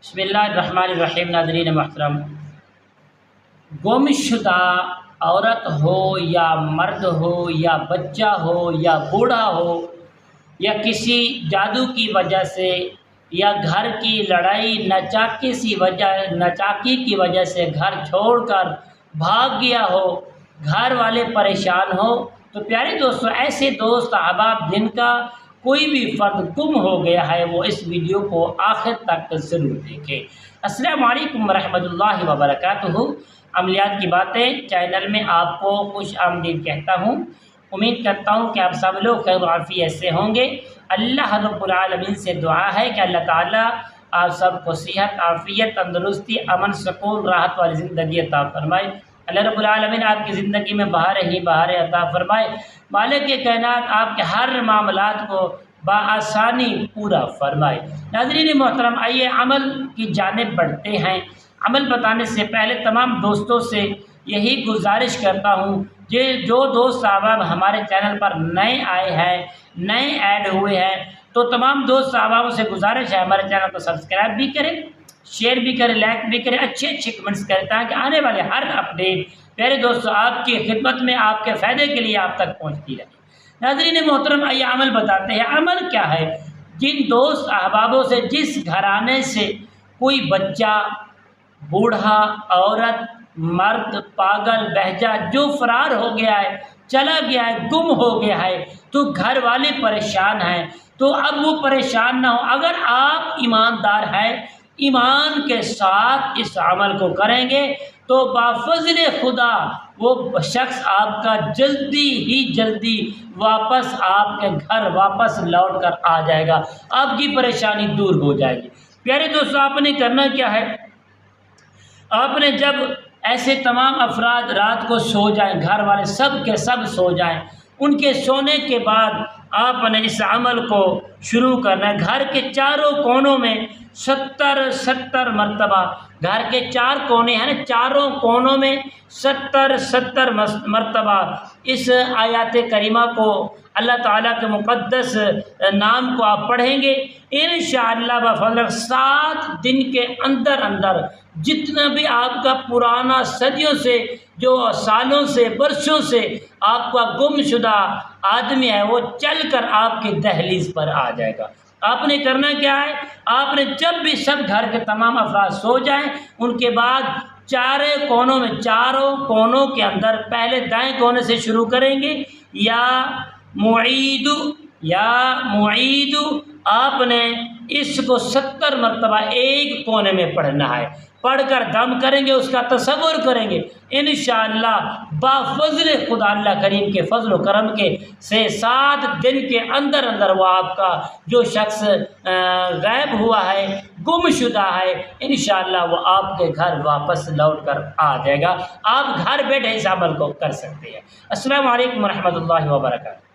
بسم اللہ الرحمن الرحیم۔ ناظرین محترم، گم شدہ عورت ہو یا مرد ہو یا بچہ ہو یا بوڑھا ہو یا کسی جادو کی وجہ سے یا گھر کی لڑائی ناچاکی کی وجہ سے گھر چھوڑ کر بھاگ گیا ہو، گھر والے پریشان ہو، تو پیارے دوستو، ایسے دوست احباب جن کا کوئی بھی فرد گم ہو گیا ہے وہ اس ویڈیو کو آخر تک ضرور دیکھیں۔ السلام علیکم ورحمۃ اللہ وبرکاتہ۔ عملیات کی باتیں چینل میں آپ کو خوش آمدید کہتا ہوں۔ امید کرتا ہوں کہ آپ سب لوگ خیر و عافیت سے ہوں گے۔ اللہ رب العالمین سے دعا ہے کہ اللہ تعالیٰ آپ سب کو صحت، عافیت، تندرستی، امن، سکون، راحت والی زندگی عطا فرمائے۔ اللہ رب العالمین آپ کی زندگی میں بہاریں ہی بہاریں عطا فرمائے۔ مالک کائنات آپ کے ہر معاملات کو بآسانی پورا فرمائے۔ ناظرین محترم، آئیے عمل کی جانب بڑھتے ہیں۔ عمل بتانے سے پہلے تمام دوستوں سے یہی گزارش کرتا ہوں کہ جو دوست احباب ہمارے چینل پر نئے آئے ہیں، نئے ایڈ ہوئے ہیں، تو تمام دوست احبابوں سے گزارش ہے ہمارے چینل کو سبسکرائب بھی کریں، شیئر بھی کریں، لائک بھی کریں، اچھے کمنٹس کریں تاکہ آنے والے ہر اپڈیٹ پیارے دوستوں آپ کی خدمت میں، آپ کے فائدے کے لیے آپ تک پہنچتی رہے۔ ناظرین محترم، آئیے عمل بتاتے ہیں۔ عمل کیا ہے؟ جن دوست احبابوں سے، جس گھرانے سے کوئی بچہ، بوڑھا، عورت، مرد، پاگل، بہجہ جو فرار ہو گیا ہے، چلا گیا ہے، گم ہو گیا ہے، تو گھر والے پریشان ہیں، تو اب وہ پریشان نہ ہو۔ اگر آپ ایماندار ہیں، ایمان کے ساتھ اس عمل کو کریں گے تو بفضل خدا وہ شخص آپ کا جلدی واپس آپ کے گھر واپس لوٹ کر آ جائے گا، آپ کی پریشانی دور ہو جائے گی۔ پیارے دوستو، آپ نے کرنا کیا ہے؟ آپ نے جب ایسے تمام افراد رات کو سو جائیں، گھر والے سب کے سب سو جائیں، ان کے سونے کے بعد آپ نے اس عمل کو شروع کرنا ہے۔ گھر کے چاروں کونوں میں 70 مرتبہ، گھر کے 4 کونے ہیں نا، چاروں کونوں میں 70 مرتبہ اس آیات کریمہ کو، اللہ تعالیٰ کے مقدس نام کو آپ پڑھیں گے۔ انشاءاللہ بفضل 7 دن کے اندر جتنا بھی آپ کا پرانا صدیوں سے، جو سالوں سے، برسوں سے آپ کا گم شدہ آدمی ہے، وہ چل کر آپ کی دہلیز پر آ جائے گا۔ آپ نے کرنا کیا ہے؟ آپ نے جب بھی سب گھر کے تمام افراد سو جائیں، ان کے بعد چاروں کونوں کے اندر پہلے دائیں کونے سے شروع کریں گے، یا معید، آپ نے اس کو 70 مرتبہ ایک کونے میں پڑھنا ہے۔ پڑھ کر دم کریں گے، اس کا تصور کریں گے، انشاءاللہ بفضل خدا اللہ کریم کے فضل و کرم کے سے 7 دن کے اندر وہ آپ کا جو شخص غائب ہوا ہے، گم شدہ ہے، انشاءاللہ وہ آپ کے گھر واپس لوٹ کر آ جائے گا۔ آپ گھر بیٹھے اس عمل کو کر سکتے ہیں۔ السلام علیکم ورحمۃ اللہ وبرکاتہ۔